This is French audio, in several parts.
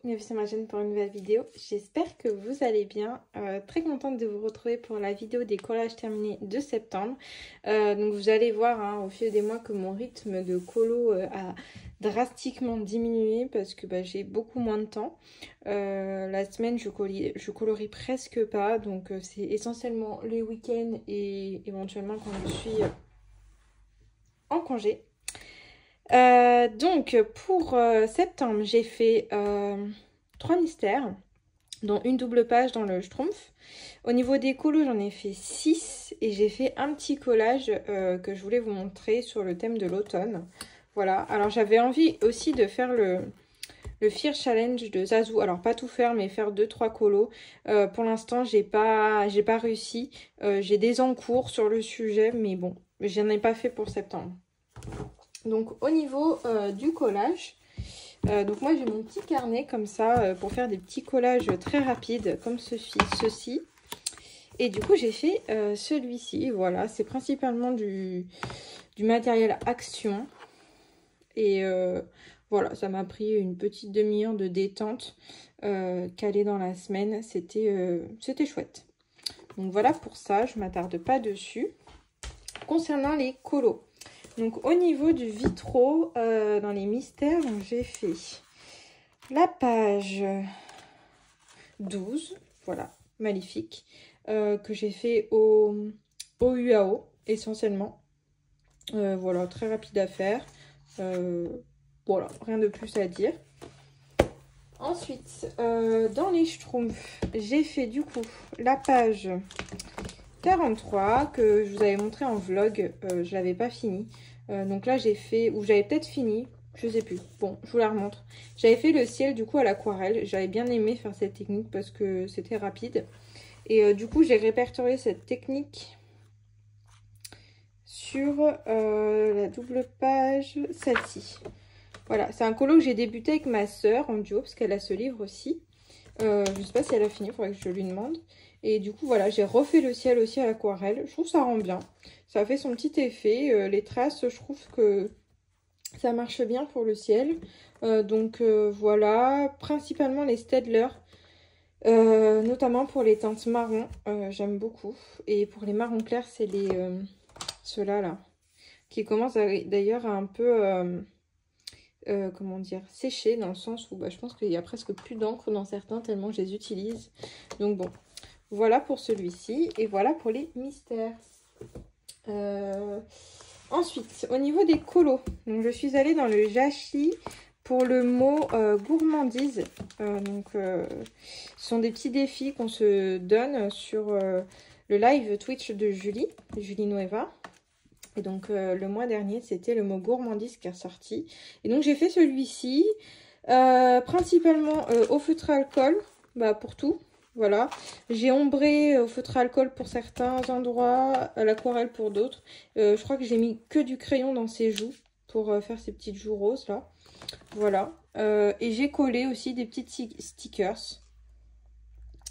bienvenue sur ma chaîne pour une nouvelle vidéo. J'espère que vous allez bien. Très contente de vous retrouver pour la vidéo des collages terminés de septembre. Donc vous allez voir au fil des mois que mon rythme de colo a drastiquement diminué parce que j'ai beaucoup moins de temps. La semaine je colorie presque pas, donc c'est essentiellement les week-ends et éventuellement quand je suis en congé. Donc pour septembre j'ai fait 3 mystères dont une double page dans le Schtroumpf. Au niveau des colos j'en ai fait 6 et j'ai fait un petit collage que je voulais vous montrer sur le thème de l'automne. Voilà, alors j'avais envie aussi de faire le Fear Challenge de Zazou. Alors pas tout faire mais faire 2-3 colos. Pour l'instant j'ai pas réussi. J'ai des encours sur le sujet mais bon, j'en ai pas fait pour septembre. Donc au niveau du collage, donc moi j'ai mon petit carnet comme ça pour faire des petits collages très rapides comme ceci. Et du coup j'ai fait celui-ci, voilà, c'est principalement du matériel Action. Et voilà, ça m'a pris une petite demi-heure de détente calée dans la semaine, c'était chouette. Donc voilà pour ça, je ne m'attarde pas dessus. Concernant les colos. Donc au niveau du vitro, dans les mystères, j'ai fait la page 12, voilà, magnifique, que j'ai fait au UAO essentiellement. Voilà, très rapide à faire. Voilà, rien de plus à dire. Ensuite, dans les Schtroumpfs, j'ai fait du coup la page 43 que je vous avais montré en vlog, je l'avais pas fini. Donc là j'ai fait, ou j'avais peut-être fini, je sais plus. Bon, je vous la remontre. J'avais fait le ciel du coup à l'aquarelle. J'avais bien aimé faire cette technique parce que c'était rapide. Et du coup j'ai répertorié cette technique sur la double page, celle-ci. Voilà, c'est un colo que j'ai débuté avec ma soeur en duo parce qu'elle a ce livre aussi. Je sais pas si elle a fini, il faudrait que je lui demande. Et du coup, voilà, j'ai refait le ciel aussi à l'aquarelle. Je trouve que ça rend bien. Ça fait son petit effet. Les traces, je trouve que ça marche bien pour le ciel. Voilà, principalement les Staedtler. Notamment pour les teintes marron. J'aime beaucoup. Et pour les marrons clairs, c'est les ceux-là, là. Qui commencent d'ailleurs à un peu... comment dire, sécher dans le sens où je pense qu'il y a presque plus d'encre dans certains tellement je les utilise. Donc bon, voilà pour celui-ci et voilà pour les mystères. Ensuite, au niveau des colos, donc je suis allée dans le Jashi pour le mot gourmandise. Ce sont des petits défis qu'on se donne sur le live Twitch de Julie Nueva. Et donc le mois dernier, c'était le mot gourmandise qui est ressorti. Et donc j'ai fait celui-ci, principalement au feutre à alcool, pour tout. Voilà. J'ai ombré au feutre à alcool pour certains endroits, à l'aquarelle pour d'autres. Je crois que j'ai mis que du crayon dans ses joues pour faire ces petites joues roses là. Voilà. Et j'ai collé aussi des petites stickers.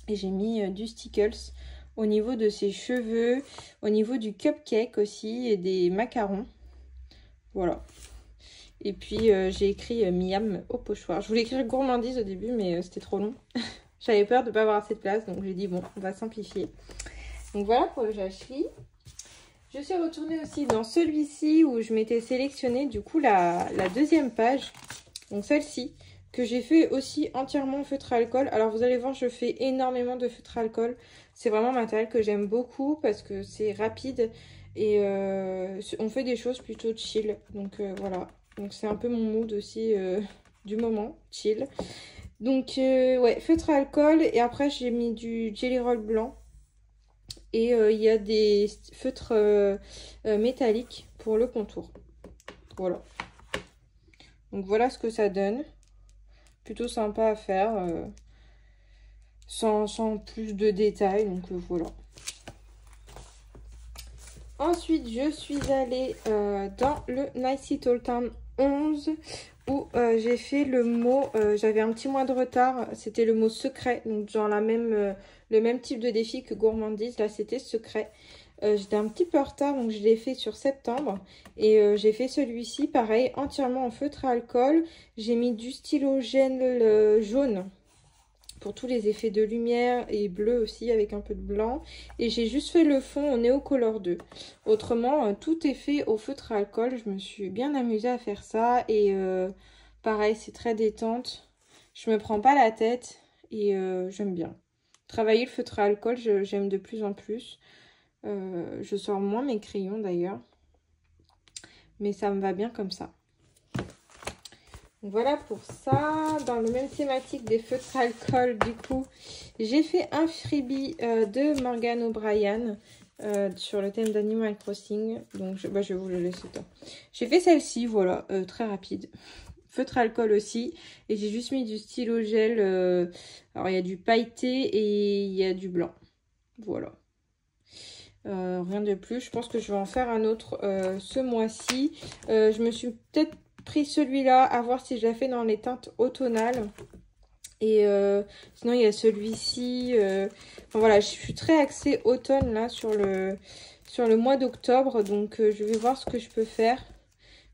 Et j'ai mis du stickers au niveau de ses cheveux, au niveau du cupcake aussi et des macarons. Voilà. Et puis j'ai écrit Miam au pochoir. Je voulais écrire gourmandise au début mais c'était trop long. J'avais peur de ne pas avoir assez de place donc j'ai dit bon, on va simplifier. Donc voilà pour le Jashi. Je suis retournée aussi dans celui-ci où je m'étais sélectionné du coup la deuxième page. Donc celle-ci que j'ai fait aussi entièrement au feutre à alcool. Alors vous allez voir, je fais énormément de feutre à alcool. C'est vraiment un matériel que j'aime beaucoup parce que c'est rapide et on fait des choses plutôt chill. Donc voilà, donc c'est un peu mon mood aussi du moment, chill. Donc ouais, feutre à alcool et après j'ai mis du jelly roll blanc. Et il y a des feutres métalliques pour le contour. Voilà. Donc voilà ce que ça donne. Plutôt sympa à faire. Sans plus de détails. Donc voilà. Ensuite, je suis allée dans le Nice Little Town 11 où j'ai fait le mot, j'avais un petit mois de retard, c'était le mot secret, donc genre le même type de défi que gourmandise, là c'était secret. J'étais un petit peu en retard, donc je l'ai fait sur septembre. Et j'ai fait celui-ci, pareil, entièrement en feutre à alcool. J'ai mis du stylo gel jaune pour tous les effets de lumière et bleu aussi avec un peu de blanc. Et j'ai juste fait le fond au Neocolor 2. Autrement, tout est fait au feutre à alcool. Je me suis bien amusée à faire ça. Et pareil, c'est très détente. Je me prends pas la tête et j'aime bien. Travailler le feutre à alcool, j'aime de plus en plus. Je sors moins mes crayons d'ailleurs. Mais ça me va bien comme ça. Voilà pour ça. Dans le même thématique des feutres à alcool, du coup, j'ai fait un freebie de Morgan O'Brien sur le thème d'Animal Crossing. Donc, je vais vous le laisser temps. J'ai fait celle-ci, voilà, très rapide. Feutre à alcool aussi. Et j'ai juste mis du stylo gel. Alors, il y a du pailleté et il y a du blanc. Voilà. Rien de plus. Je pense que je vais en faire un autre ce mois-ci. Je me suis peut-être pris celui-là, à voir si je l'ai fait dans les teintes automnales. Et sinon, il y a celui-ci. Enfin, voilà, je suis très axée automne là sur le mois d'octobre. Donc, je vais voir ce que je peux faire.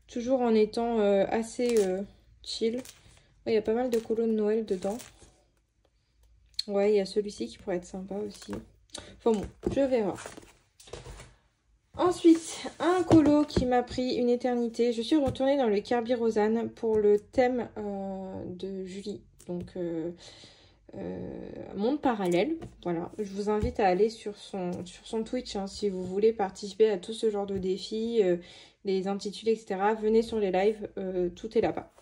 Toujours en étant assez chill. Ouais, il y a pas mal de colos de Noël dedans. Ouais, il y a celui-ci qui pourrait être sympa aussi. Enfin bon, je verrai. Ensuite, un colo qui m'a pris une éternité. Je suis retournée dans le Kerby Rosanne pour le thème de Julie. Donc, monde parallèle. Voilà, je vous invite à aller sur son Twitch hein, si vous voulez participer à tout ce genre de défis, les intitulés, etc. Venez sur les lives, tout est là-bas.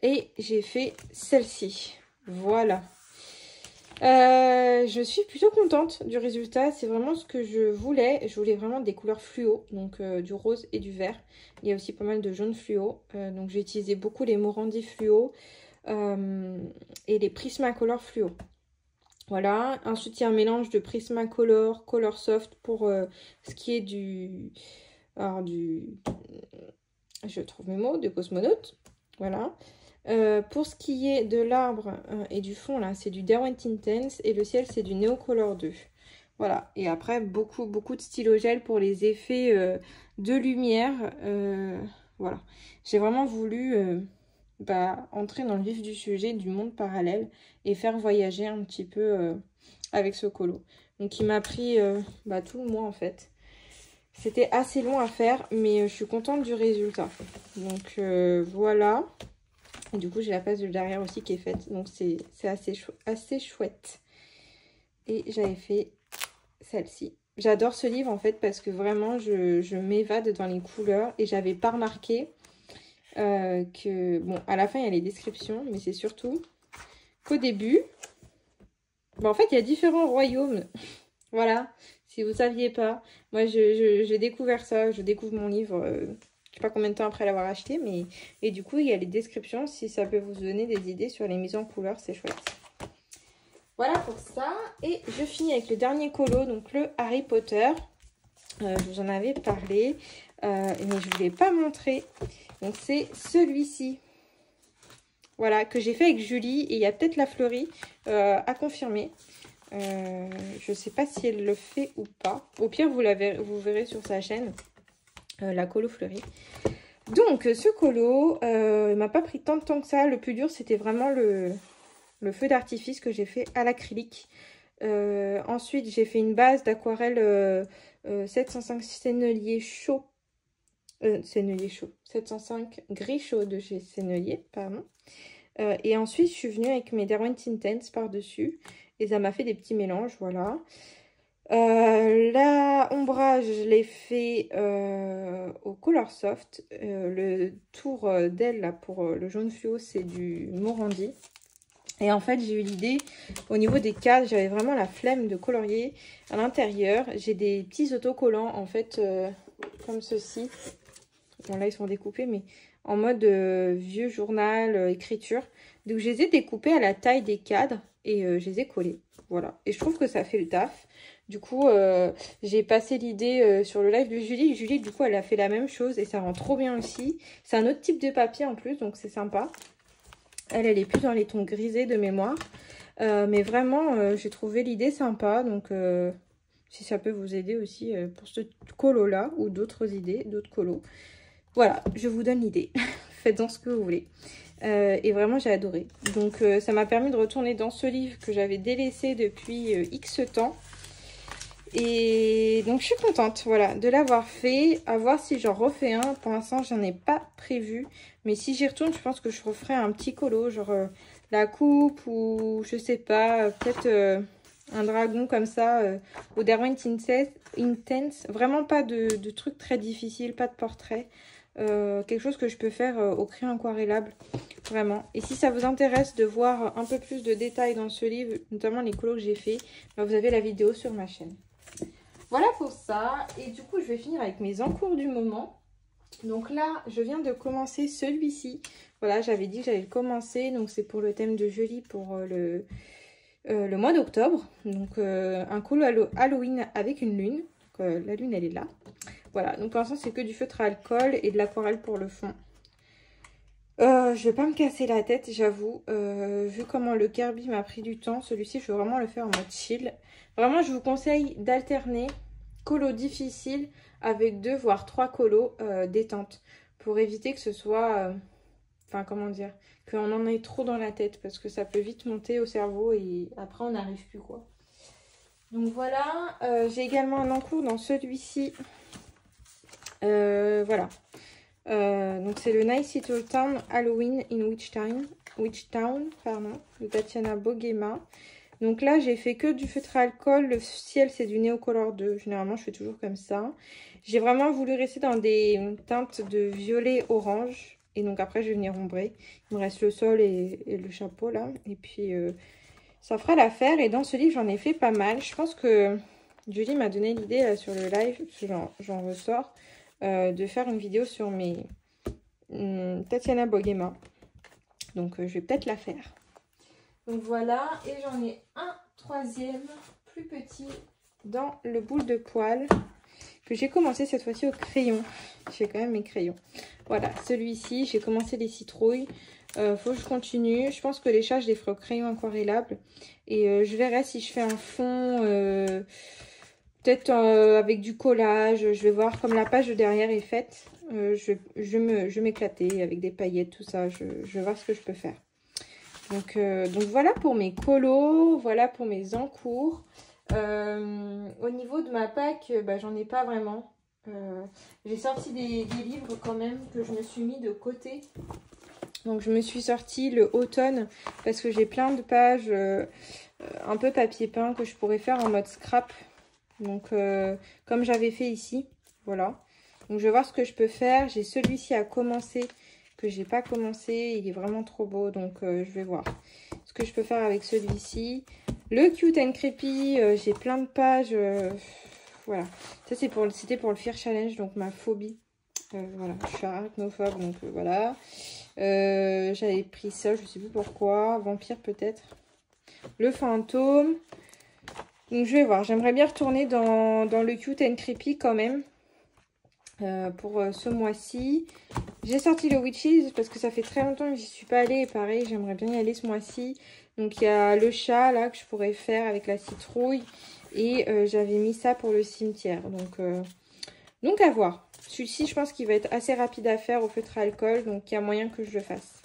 Et j'ai fait celle-ci. Voilà. Je suis plutôt contente du résultat, c'est vraiment ce que je voulais. Je voulais vraiment des couleurs fluo, donc du rose et du vert. Il y a aussi pas mal de jaune fluo, donc j'ai utilisé beaucoup les Morandi fluo et les Prismacolor fluo. Voilà, ensuite il y a un mélange de Prismacolor, Color Soft pour ce qui est je trouve mes mots, de Cosmonaute. Voilà. Pour ce qui est de l'arbre et du fond, là, c'est du Derwent Intense et le ciel, c'est du Neocolor 2. Voilà. Et après, beaucoup de stylo gel pour les effets de lumière. Voilà. J'ai vraiment voulu entrer dans le vif du sujet du monde parallèle et faire voyager un petit peu avec ce colo. Donc, il m'a pris tout le mois, en fait. C'était assez long à faire, mais je suis contente du résultat. Donc, voilà. Et du coup, j'ai la face de derrière aussi qui est faite. Donc, c'est assez chouette. Et j'avais fait celle-ci. J'adore ce livre, en fait, parce que vraiment, je m'évade dans les couleurs. Et j'avais pas remarqué que... Bon, à la fin, il y a les descriptions. Mais c'est surtout qu'au début... en fait, il y a différents royaumes. Voilà, si vous ne saviez pas. Moi, j'ai découvert ça. Je découvre mon livre... je sais pas combien de temps après l'avoir acheté, mais... Et du coup, il y a les descriptions, si ça peut vous donner des idées sur les mises en couleur, c'est chouette. Voilà pour ça. Et je finis avec le dernier colo, donc le Harry Potter. Je vous en avais parlé, mais je ne vous l'ai pas montré. Donc, c'est celui-ci. Voilà, que j'ai fait avec Julie. Et il y a peut-être la fleurie à confirmer. Je ne sais pas si elle le fait ou pas. Au pire, vous verrez sur sa chaîne. La colo fleurie. Donc, ce colo, il m'a pas pris tant de temps que ça. Le plus dur, c'était vraiment le feu d'artifice que j'ai fait à l'acrylique. Ensuite, j'ai fait une base d'aquarelle 705 Sennelier chaud. 705 gris chaud de chez Sennelier, pardon. Et ensuite, je suis venue avec mes Derwent Intense par-dessus. Et ça m'a fait des petits mélanges, voilà. La ombrage, je l'ai fait au Color Soft. Le tour d'aile là pour le jaune fluo, c'est du Morandi. Et en fait, j'ai eu l'idée, au niveau des cases, j'avais vraiment la flemme de colorier à l'intérieur. J'ai des petits autocollants, en fait, comme ceci. Bon, là, ils sont découpés, mais en mode vieux journal, écriture. Donc, je les ai découpés à la taille des cadres et je les ai collés. Voilà. Et je trouve que ça fait le taf. Du coup, j'ai passé l'idée sur le live de Julie. Julie, du coup, elle a fait la même chose et ça rend trop bien aussi. C'est un autre type de papier en plus, donc c'est sympa. Elle est plus dans les tons grisés de mémoire. Mais vraiment, j'ai trouvé l'idée sympa. Donc, si ça peut vous aider aussi pour ce colo-là ou d'autres idées, d'autres colos. Voilà, je vous donne l'idée. Faites-en ce que vous voulez. Et vraiment, j'ai adoré. Donc, ça m'a permis de retourner dans ce livre que j'avais délaissé depuis X temps. Et donc, je suis contente, voilà, de l'avoir fait. À voir si j'en refais un. Pour l'instant, j'en ai pas prévu. Mais si j'y retourne, je pense que je referai un petit colo, genre la coupe ou je sais pas, peut-être un dragon comme ça au Derwent Intense. Vraiment pas de trucs très difficiles, pas de portrait. Quelque chose que je peux faire au crayon aquarellable, vraiment. Et si ça vous intéresse de voir un peu plus de détails dans ce livre, notamment les colos que j'ai fait, bah vous avez la vidéo sur ma chaîne. Voilà pour ça. Et du coup, je vais finir avec mes encours du moment. Donc là, je viens de commencer celui-ci. Voilà, j'avais dit que j'allais le commencer. Donc c'est pour le thème de Julie pour le mois d'octobre. Donc un colo Halloween avec une lune. Donc, la lune, elle est là. Voilà, donc pour l'instant, c'est que du feutre à alcool et de l'aquarelle pour le fond. Je vais pas me casser la tête, j'avoue. Vu comment le Kirby m'a pris du temps, celui-ci, je veux vraiment le faire en mode chill. Vraiment, je vous conseille d'alterner colo difficile avec 2 voire 3 colos détente. Pour éviter que ce soit... Enfin, comment dire, qu'on en ait trop dans la tête. Parce que ça peut vite monter au cerveau et après, on n'arrive plus, quoi. Donc voilà, j'ai également un encours dans celui-ci. Voilà. Donc c'est le Nice Little Town Halloween in Witchtown, pardon, de Tatiana Boguema. Donc là, j'ai fait que du feutre à alcool. Le ciel, c'est du Neocolor 2. Généralement, je fais toujours comme ça. J'ai vraiment voulu rester dans des teintes de violet orange. Et donc après, je vais venir ombrer. Il me reste le sol et le chapeau là. Et puis, ça fera l'affaire. Et dans ce livre, j'en ai fait pas mal. Je pense que Julie m'a donné l'idée sur le live. J'en ressors. De faire une vidéo sur mes Tatiana Boguema. Donc, je vais peut-être la faire. Donc voilà, et j'en ai un troisième, plus petit, dans le boule de poil, que j'ai commencé cette fois-ci au crayon. J'ai quand même mes crayons. Voilà, celui-ci, j'ai commencé les citrouilles. Faut que je continue. Je pense que les chats, je les ferai au crayon aquarellable. Et je verrai si je fais un fond, peut-être avec du collage. Je vais voir comme la page de derrière est faite. Je vais m'éclater avec des paillettes, tout ça. Je vais voir ce que je peux faire. Donc voilà pour mes colos, voilà pour mes encours. Au niveau de ma pack, bah, j'en ai pas vraiment. J'ai sorti des livres quand même que je me suis mis de côté. Donc je me suis sorti le automne parce que j'ai plein de pages un peu papier peint que je pourrais faire en mode scrap. Donc comme j'avais fait ici, voilà. Donc je vais voir ce que je peux faire. J'ai celui-ci à commencer que j'ai pas commencé, il est vraiment trop beau, donc je vais voir ce que je peux faire avec celui-ci. Le Cute and Creepy, j'ai plein de pages, voilà. Ça c'était pour le Fear Challenge, donc ma phobie. Voilà, je suis arachnophobe, donc voilà. J'avais pris ça, je sais plus pourquoi, vampire peut-être. Le fantôme. Donc je vais voir, j'aimerais bien retourner dans le Cute and Creepy quand même. Pour ce mois-ci. J'ai sorti le Witches parce que ça fait très longtemps que j'y suis pas allée. Et pareil, j'aimerais bien y aller ce mois-ci. Donc il y a le chat là que je pourrais faire avec la citrouille. Et j'avais mis ça pour le cimetière. Donc à voir. Celui-ci, je pense qu'il va être assez rapide à faire au feutre à alcool. Donc il y a moyen que je le fasse.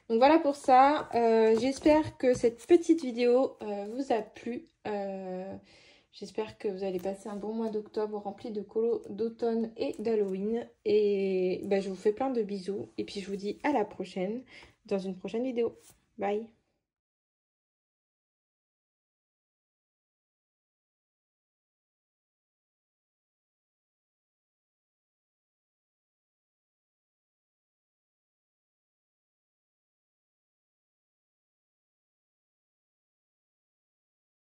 Donc voilà pour ça. J'espère que cette petite vidéo vous a plu. J'espère que vous allez passer un bon mois d'octobre rempli de colos d'automne et d'Halloween. Et bah, je vous fais plein de bisous. Et puis je vous dis à la prochaine dans une prochaine vidéo. Bye!